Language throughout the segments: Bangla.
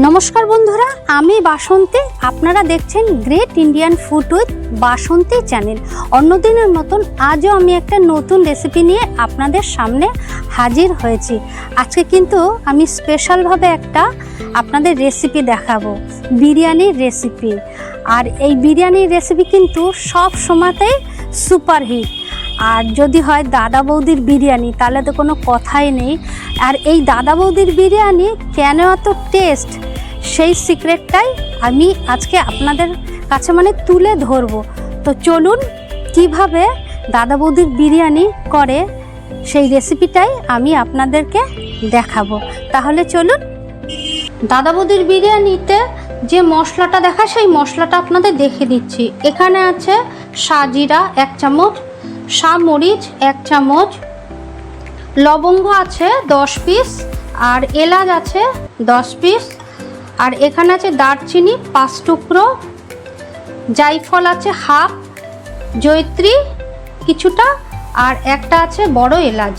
নমস্কার বন্ধুরা, আমি বাসন্তী। আপনারা দেখছেন great Indian food with Basanti channel. অন্যদিনের মতন আজও আমি একটা নতুন রেসিপি নিয়ে আপনাদের সামনে হাজির হয়েছি। আজকে কিন্তু আমি স্পেশালভাবে একটা আপনাদের রেসিপি দেখাবো, বিরিয়ানির রেসিপি। আর এই বিরিয়ানির রেসিপি কিন্তু সব সময়তেই সুপারহিট। আর যদি হয় দাদা বৌদির বিরিয়ানি, তাহলে তো কোনো কথাই নেই। আর এই দাদা বৌদির বিরিয়ানি কেন এত টেস্ট, সেই সিক্রেটটাই আমি আজকে আপনাদের কাছে তুলে ধরবো। তো চলুন কিভাবে দাদা বৌদির বিরিয়ানি করে সেই রেসিপিটাই আমি আপনাদেরকে দেখাবো। তাহলে চলুন। দাদা বৌদির বিরিয়ানিতে যে মশলাটা দেখা, সেই মশলাটা আপনাদের দেখে দিচ্ছি। এখানে আছে সাজিরা 1 চামচ, মরিচ 1 চামচ, লবঙ্গ আছে 10 পিস, আর এলাচ আছে 10 পিস, আর এখানে আছে দারচিনি 5 টুকরো, জায়ফল আছে হাফ, জয়িত্রী কিছুটা, আর একটা আছে বড় এলাচ।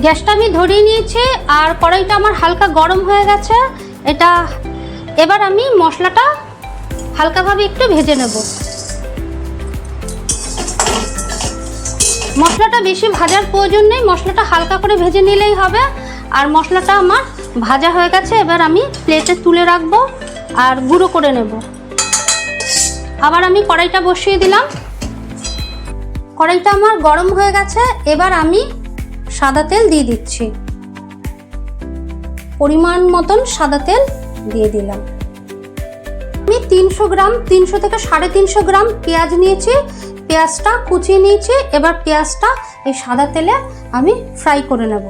গ্যাসটা আমি ধরিয়ে নিয়েছি আর কড়াইটা আমার হালকা গরম হয়ে গেছে। এবার আমি মশলাটা হালকাভাবে একটু ভেজে নেব। মশলাটা বেশি ভাজার প্রয়োজন নেই, মশলাটা হালকা করে ভেজে নিলেই হবে। আর মশলাটা আমার ভাজা হয়ে গেছে, এবার আমি প্লেটে তুলে রাখবো আর গুঁড়ো করে নেব। আবার আমি কড়াইটা বসিয়ে দিলাম। কড়াইটা আমার গরম হয়ে গেছে, এবার আমি সাদা তেল দিয়ে দিচ্ছি। পরিমাণ মতন সাদা তেল দিয়ে দিলাম। আমি 300 থেকে 350 গ্রাম পেঁয়াজ নিয়েছি। পেঁয়াজটা কুচিয়ে নিয়েছি। এবার পেঁয়াজটা এই সাদা তেলে আমি ফ্রাই করে নেব।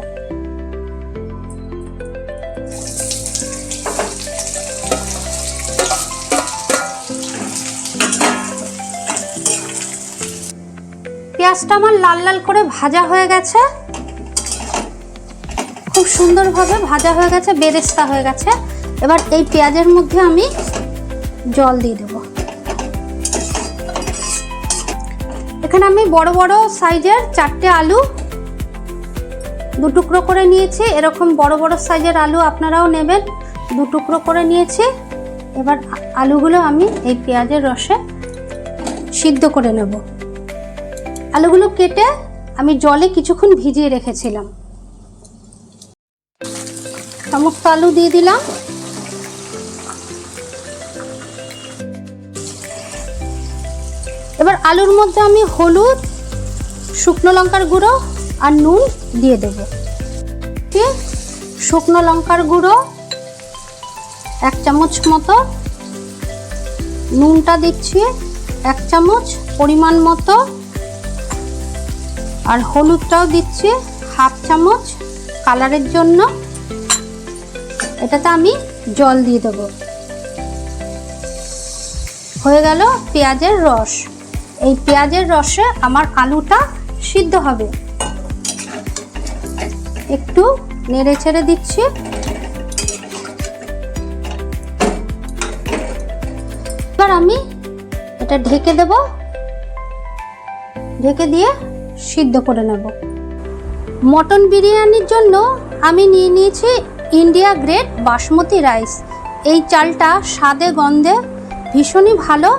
পেঁয়াজটা আমার লাল লাল করে ভাজা হয়ে গেছে, খুব সুন্দরভাবে ভাজা হয়ে গেছে, বেরেস্তা হয়ে গেছে। এবার এই পেঁয়াজের মধ্যে আমি জল দিয়ে দেব। এখানে আমি বড় বড় সাইজের 4টে আলু 2 টুকরো করে নিয়েছি। এরকম বড় বড় সাইজের আলু আপনারাও নেবেন, 2 টুকরো করে নিয়েছি। এবার আলুগুলো আমি এই পেঁয়াজের রসে সিদ্ধ করে নেব। আলুগুলো কেটে আমি জলে কিছুক্ষণ ভিজিয়ে রেখেছিলাম। সমস্ত আলু দিয়ে দিলাম। এবার আলুর মধ্যে আমি হলুদ, শুকনো লঙ্কার গুঁড়ো আর নুন দিয়ে দেব। শুকনো লঙ্কার গুঁড়ো 1 চামচ মতো, নুনটা দিচ্ছি 1 চামচ পরিমাণ মতো, আর হলুদটাও দিচ্ছি হাফ চামচ কালারের জন্য। এটাতে আমি জল দিয়ে দেব। হয়ে গেল পেঁয়াজের রস। এই পেঁয়াজের রসে আমার আলুটা সিদ্ধ হবে। একটু নেড়ে ছেড়ে দিচ্ছি। এবার আমি এটা ঢেকে দেব। ঢেকে দিয়ে সিদ্ধ করে নেব। মটন বিরিয়ানির জন্য আমি নিয়ে নিয়েছি ইন্ডিয়া গ্রেট বাসমতি রাইস। এই চালটা স্বাদে গন্ধে ভীষণই ভালো,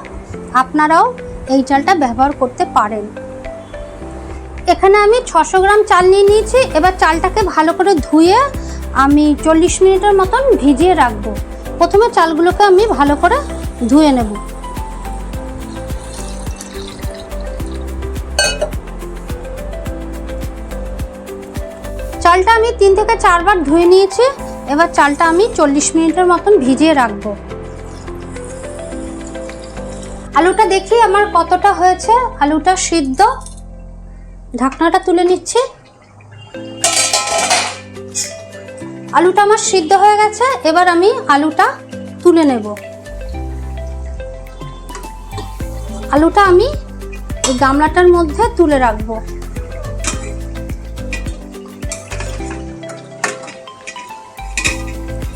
আপনারাও এই চালটা ব্যবহার করতে পারেন। এখানে আমি 600 গ্রাম চাল নিয়ে নিয়েছি। এবার চালটাকে ভালো করে ধুয়ে আমি 40 মিনিটের মতন ভিজিয়ে রাখবো। প্রথমে চালগুলোকে আমি ভালো করে ধুয়ে নেব। চালটা আমি 3 থেকে 4 বার ধুয়ে নিয়েছি। এবার চালটা আমি 40 মিনিটের মতন ভিজিয়ে রাখবো। আলুটা দেখি আমার কতটা হয়েছে। আলুটা সিদ্ধ। ঢাকনাটা তুলে নিচ্ছি। আলুটা আমার সিদ্ধ হয়ে গেছে। এবার আমি আলুটা তুলে নেব। আলুটা আমি এই গামলাটার মধ্যে তুলে রাখবো।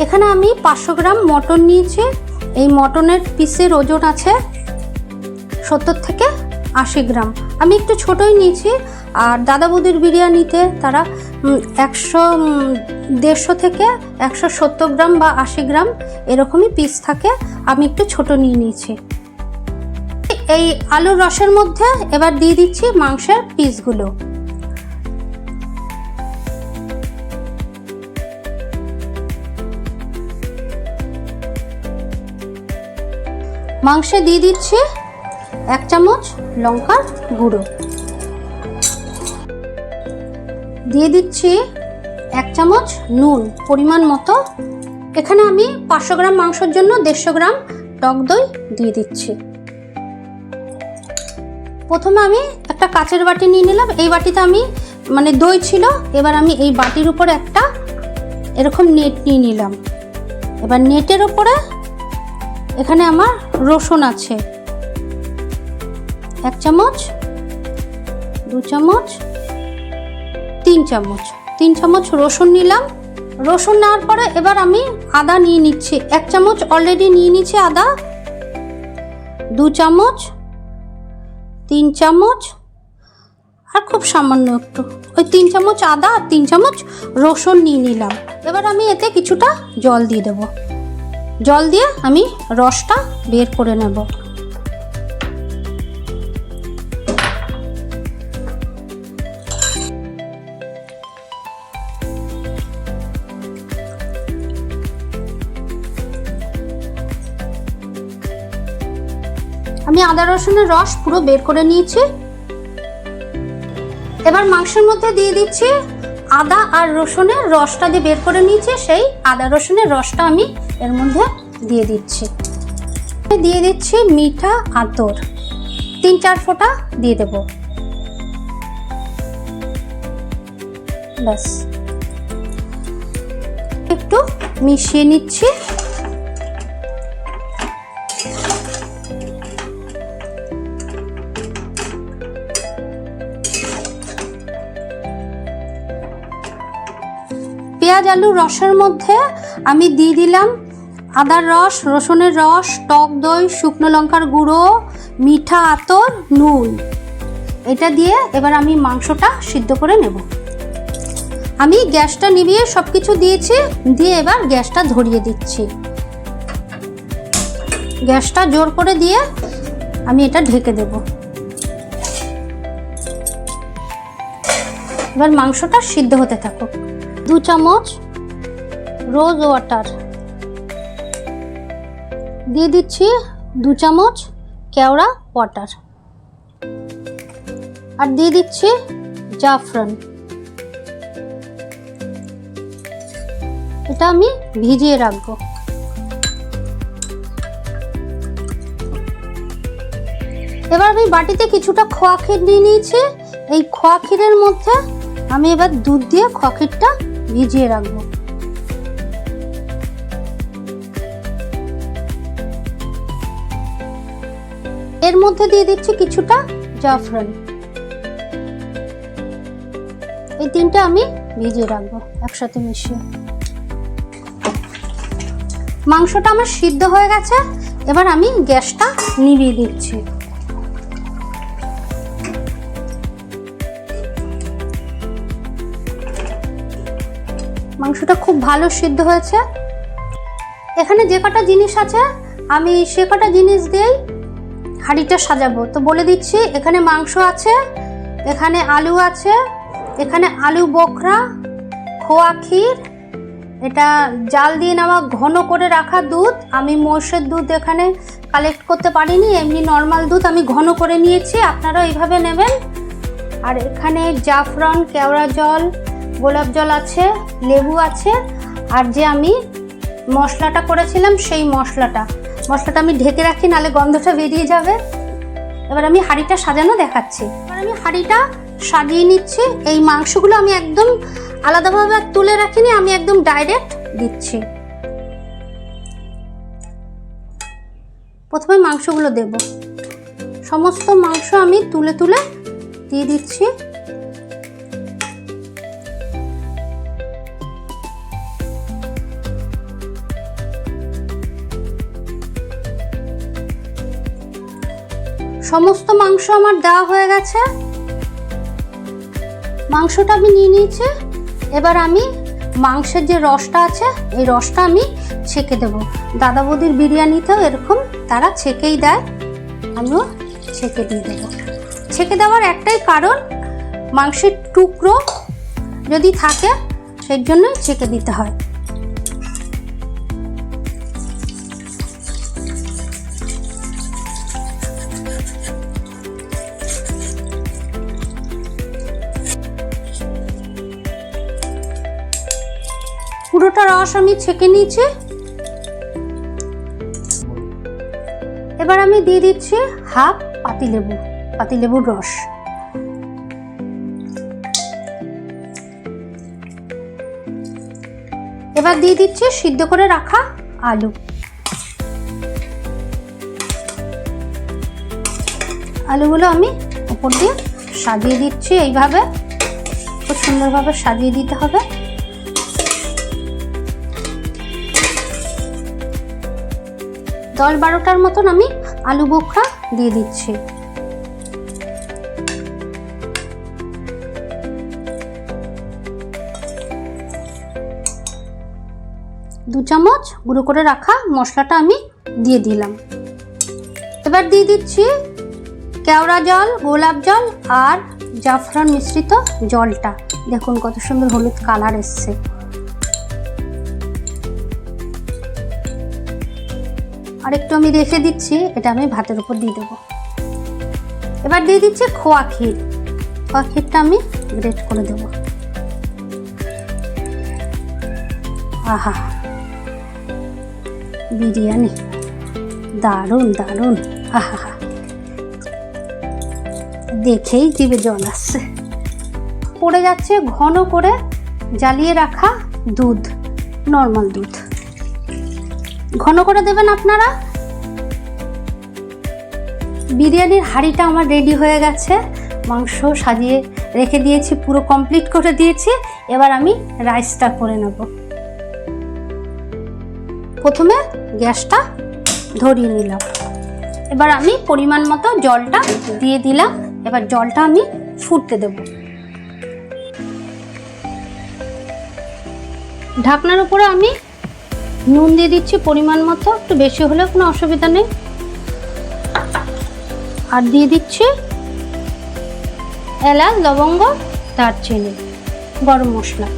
এখানে আমি 500 গ্রাম মটন নিয়েছি। এই মটনের পিসের ওজন আছে 70 থেকে 80 গ্রাম। আমি একটু ছোটই নিয়েছি। আর দাদা বৌদির বিরিয়ানিতে তারা 150 থেকে 170 গ্রাম বা 80 গ্রাম এরকমই পিস থাকে। আমি একটু ছোট নিয়ে নিয়েছি। এই আলুর রসের মধ্যে এবার দিয়ে দিচ্ছি মাংসের পিসগুলো। মাংসে দিয়ে দিচ্ছি 1 চামচ লঙ্কার গুঁড়ো, দিয়ে দিচ্ছি 1 চামচ নুন পরিমাণ মতো। এখানে আমি 500 গ্রাম মাংসের জন্য 150 গ্রাম টক দই দিয়ে দিচ্ছি। প্রথমে আমি একটা কাচের বাটি নিয়ে নিলাম। এই বাটিতে আমি দই ছিল। এবার আমি এই বাটির উপর একটা এরকম নেট নিয়ে নিলাম। এবার নেটের উপরে এখানে আমার রসুন আছে 1 চামচ, 2 চামচ, 3 চামচ। 3 চামচ রসুন নিলাম। রসুন নেওয়ার পরে এবার আমি আদা নিয়ে নিচ্ছি। 1 চামচ অলরেডি নিয়ে নিচ্ছি আদা, 2 চামচ, 3 চামচ, আর খুব সামান্য একটু ওই 3 চামচ আদা আর 3 চামচ রসুন নিয়ে নিলাম। এবার আমি এতে কিছুটা জল দিয়ে দেব। জল দিয়ে আমি রসটা বের করে নেব। আমি আদা রসুনের রস পুরো বের করে নিয়েছি। এবার মাংসের মধ্যে দিয়ে দিচ্ছি আদা আর রসুনের রসটা দিয়ে বের করে নিয়েছি, সেই আদা রসুনের রসটা আমি এর মধ্যে দিয়ে দিচ্ছি। দিয়ে দিচ্ছি মিঠা আতর 3-4 ফোঁটা দিয়ে দেব। ব্যাস, একটু মিশিয়ে নিচ্ছি। পেঁয়াজ আলুর রসের মধ্যে আমি দিয়ে দিলাম আদার রস, রসুনের রস, টক দই, শুকনো লঙ্কার গুঁড়ো, মিঠা আতর, নুন। এটা দিয়ে এবার আমি মাংসটা সিদ্ধ করে নেব। আমি গ্যাসটা নিভিয়ে সব কিছু দিয়েছি, দিয়ে এবার গ্যাসটা ধরিয়ে দিচ্ছি। গ্যাসটা জোর করে দিয়ে আমি এটা ঢেকে দেব। এবার মাংসটা সিদ্ধ হতে থাকুক। 2 চামচ রোজ ওয়াটার দিয়ে দিচ্ছি, 2 চামচ কেওড়া ওয়াটার, আর দিয়ে দিচ্ছি জাফরান। এটা আমি ভিজিয়ে রাখবো। এবার আমি বাটিতে কিছুটা খোয়া ক্ষীর নিয়ে নিয়েছি। এই খোয়া ক্ষীরের মধ্যে আমি এবার দুধ দিয়ে খোয়া ক্ষীরটা ভিজিয়ে রাখবো। এর মধ্যে দিয়ে দিচ্ছি কিছুটা জাফরান। এই 3টা আমি ভিজিয়ে রাখবো একসাথে মিশিয়ে। মাংসটা আমার সিদ্ধ হয়ে গেছে। এবার আমি গ্যাসটা নিভিয়ে দিচ্ছি। মাংসটা খুব ভালো সিদ্ধ হয়েছে। এখানে যে কটা জিনিস আছে আমি সে কটা জিনিস দিয়েই হাঁড়িটা সাজাবো। তো বলে দিচ্ছি, এখানে মাংস আছে, এখানে আলু আছে, এখানে আলু বোখরা, খোয়া ক্ষীর, এটা জাল দিয়ে নেওয়া ঘন করে রাখা দুধ। আমি মোষের দুধ এখানে কালেক্ট করতে পারিনি, এমনি নর্মাল দুধ আমি ঘন করে নিয়েছি, আপনারা এইভাবে নেবেন। আর এখানে জাফরান, কেওড়া জল, গোলাপ জল আছে, লেবু আছে, আর যে আমি মশলাটা করেছিলাম সেই মশলাটা আমি ঢেকে রাখি, নাহলে গন্ধটা বেরিয়ে যাবে। এবার আমি হাঁড়িটা সাজানো দেখাচ্ছি। এবার আমি হাঁড়িটা সাজিয়ে নিচ্ছি। এই মাংসগুলো আমি একদম আলাদাভাবে তুলে রাখিনি, আমি একদম ডাইরেক্ট দিচ্ছি। প্রথমে মাংসগুলো দেব। সমস্ত মাংস আমি তুলে তুলে দিয়ে দিচ্ছি। সমস্ত মাংস আমার দেওয়া হয়ে গেছে। মাংসটা আমি নিয়ে নিয়েছি। এবার আমি মাংসের যে রসটা আছে এই রসটা আমি ছেঁকে দেবো। দাদা বৌদির বিরিয়ানিতেও এরকম তারা ছেঁকেই দেয়, আমিও ছেঁকে দিয়ে দেবো। ছেঁকে দেওয়ার একটাই কারণ, মাংসের টুকরো যদি থাকে সেই জন্যই ছেঁকে দিতে হয়। পুরোটা রস আমি ছেঁকে নিয়েছি। এবার আমি দিয়ে দিচ্ছি হাফ পাতিলেবুর রস। এবার দিয়ে দিচ্ছি সিদ্ধ করে রাখা আলু। আলুগুলো আমি উপর দিয়ে সাজিয়ে দিচ্ছি, এইভাবে খুব সুন্দরভাবে সাজিয়ে দিতে হবে। 10-12টার মতন আমি আলু বোখরা দিয়ে দিচ্ছি। দু চামচ গুঁড়ো করে রাখা মশলাটা আমি দিয়ে দিলাম। এবার দিয়ে দিচ্ছি কেওড়া জল, গোলাপ জল আর জাফরান মিশ্রিত জলটা। দেখুন কত সুন্দর হলুদ কালার এসছে। আর একটু আমি রেখে দিচ্ছি, এটা আমি ভাতের উপর দিয়ে দেবো। এবার দিয়ে দিচ্ছি খোয়া ক্ষীর। খোয়া ক্ষীরটা আমি গ্রেট করে দেবো। আহা, বিরিয়ানি দারুণ দারুণ, আহা, দেখেই জিভে জল আসছে। পড়ে যাচ্ছে ঘন করে জ্বালিয়ে রাখা দুধ, নর্মাল দুধ। ঘন করে দেবেন আপনারা। বিরিয়ানির হাঁড়িটা আমার রেডি হয়ে গেছে, মাংস সাজিয়ে রেখে দিয়েছি, পুরো কমপ্লিট করে দিয়েছি। এবার আমি রাইসটা করে নেব। প্রথমে গ্যাসটা ধরিয়ে নিলাম। এবার আমি পরিমাণ মতো জলটা দিয়ে দিলাম। এবার জলটা আমি ফুটতে দেব। ঢাকনার উপরে আমি নুন দিয়ে দিচ্ছি পরিমাণ মতো, একটু বেশি হলেও কোনো অসুবিধা নেই। আর দিয়ে দিচ্ছি এলাচ, লবঙ্গ, দারচিনি, গরম মশলা।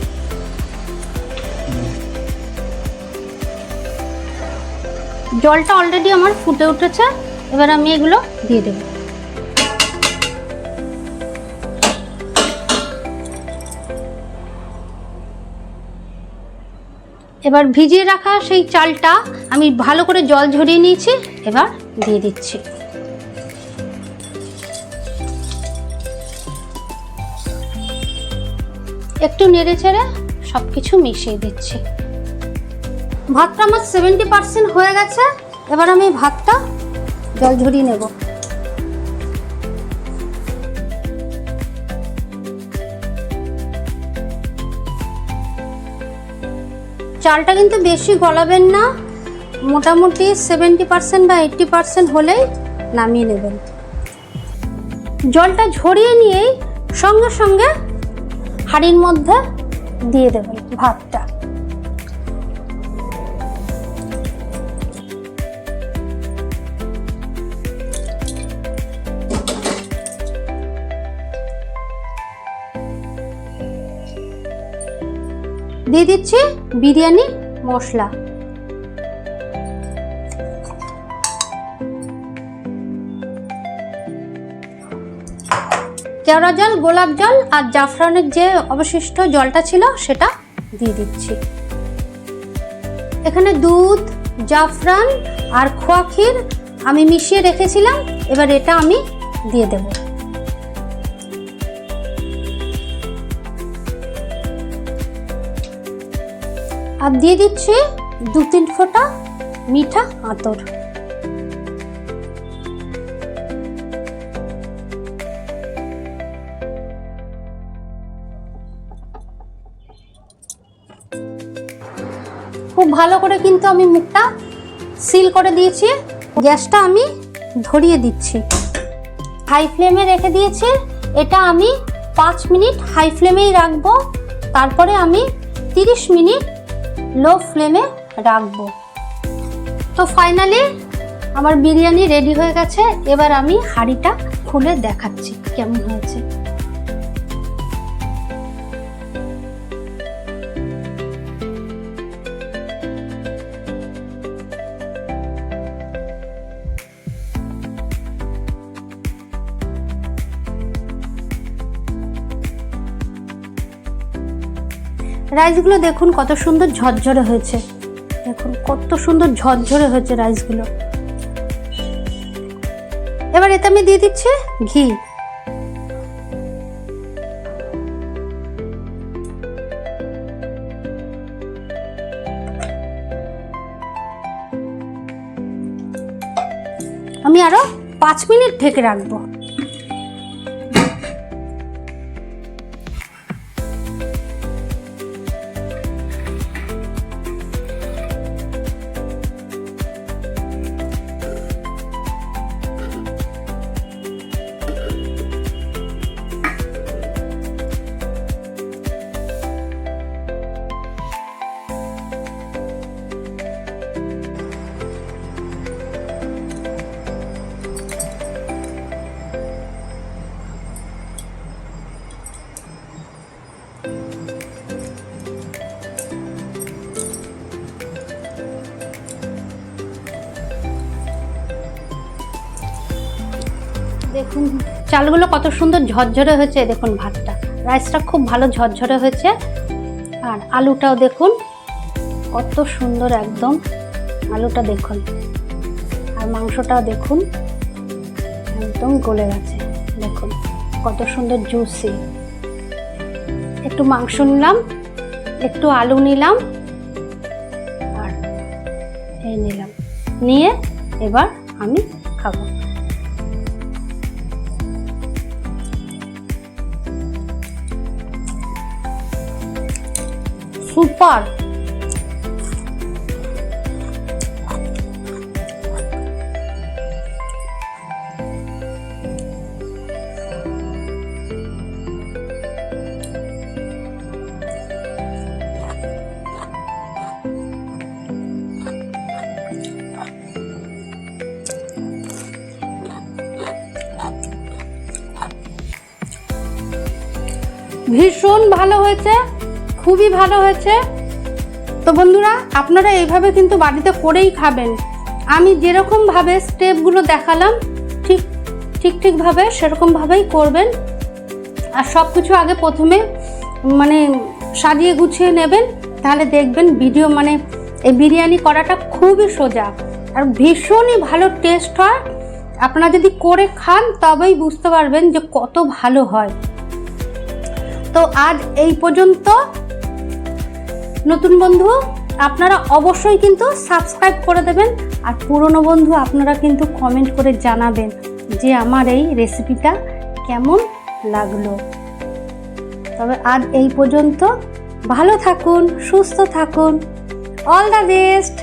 জলটা অলরেডি আমার ফুটে উঠেছে। এবার আমি এগুলো দিয়ে দেব। এবার ভিজিয়ে রাখা সেই চালটা আমি ভালো করে জল ঝরিয়ে নিয়েছি, এবার দিয়ে দিচ্ছি। একটু নেড়ে চেড়ে সবকিছু মিশিয়ে দিচ্ছি। ভাতটা আমার 70% হয়ে গেছে। এবার আমি ভাতটা জল ঝরিয়ে নেব। চালটা কিন্তু বেশি গলাবেন না, মোটামুটি 70% বা 80% হলেই নামিয়ে নেবেন। জলটা ঝরিয়ে নিয়েই সঙ্গে সঙ্গে হাঁড়ির মধ্যে দিয়ে দেবেন ভাতটা। দিয়ে দিচ্ছি বিরিয়ানি মশলা। কেওড়া জল, গোলাপ জল আর জাফরানের যে অবশিষ্ট জলটা ছিল সেটা দিয়ে দিচ্ছি। এখানে দুধ, জাফরান আর খোয়া ক্ষীর আমি মিশিয়ে রেখেছিলাম। এবার এটা আমি দিয়ে দেব। আর দিয়ে দিচ্ছি 2-3 ফোঁটা মিঠা আতর। খুব ভালো করে কিন্তু আমি মুখটা সিল করে দিয়েছি। গ্যাসটা আমি ধরিয়ে দিচ্ছি, হাই ফ্লেমে রেখে দিয়েছি। এটা আমি 5 মিনিট হাই ফ্লেমেই রাখবো। তারপরে আমি 30 মিনিট লো ফ্লেমে রাখবো। তো ফাইনালি আমার বিরিয়ানি রেডি হয়ে গেছে। এবার আমি হাঁড়িটা খুলে দেখাচ্ছি কেমন হয়েছে। রাইসগুলো দেখুন কত সুন্দর ঝরঝরে হয়েছে, দেখুন কত সুন্দর ঝরঝরে হয়েছে রাইসগুলো। এবার এতে আমি দিয়ে দিচ্ছি ঘি। আমি আরো 5 মিনিট ঢেকে রাখবো। দেখুন চালগুলো কত সুন্দর ঝরঝরে হয়েছে, দেখুন ভাতটা, রাইসটা খুব ভালো ঝরঝরে হয়েছে। আর আলুটাও দেখুন কত সুন্দর, একদম আলুটা দেখুন। আর মাংসটাও দেখুন একদম গলে গেছে, দেখুন কত সুন্দর জুসি। একটু মাংস নিলাম, একটু আলু নিলাম, আর এই নিলাম, নিয়ে এবার আমি খাবো। সুপার। ভীষণ ভালো হয়েছে, খুবই ভালো হয়েছে। তো বন্ধুরা আপনারা এইভাবে কিন্তু বাড়িতে করেই খাবেন। আমি যেরকমভাবে স্টেপগুলো দেখালাম ঠিকভাবে সেরকমভাবেই করবেন। আর সব কিছু আগে প্রথমে মানে সাজিয়ে গুছিয়ে নেবেন, তাহলে দেখবেন ভিডিও মানে এই বিরিয়ানি করাটা খুবই সোজা আর ভীষণই ভালো টেস্ট হয়। আপনারা যদি করে খান তবেই বুঝতে পারবেন যে কত ভালো হয়। তো আজ এই পর্যন্ত। নতুন বন্ধু আপনারা অবশ্যই কিন্তু সাবস্ক্রাইব করে দেবেন, আর পুরনো বন্ধু আপনারা কিন্তু কমেন্ট করে জানাবেন যে আমার এই রেসিপিটা কেমন লাগলো। তবে আজ এই পর্যন্ত, ভালো থাকুন, সুস্থ থাকুন, অল দ্য বেস্ট।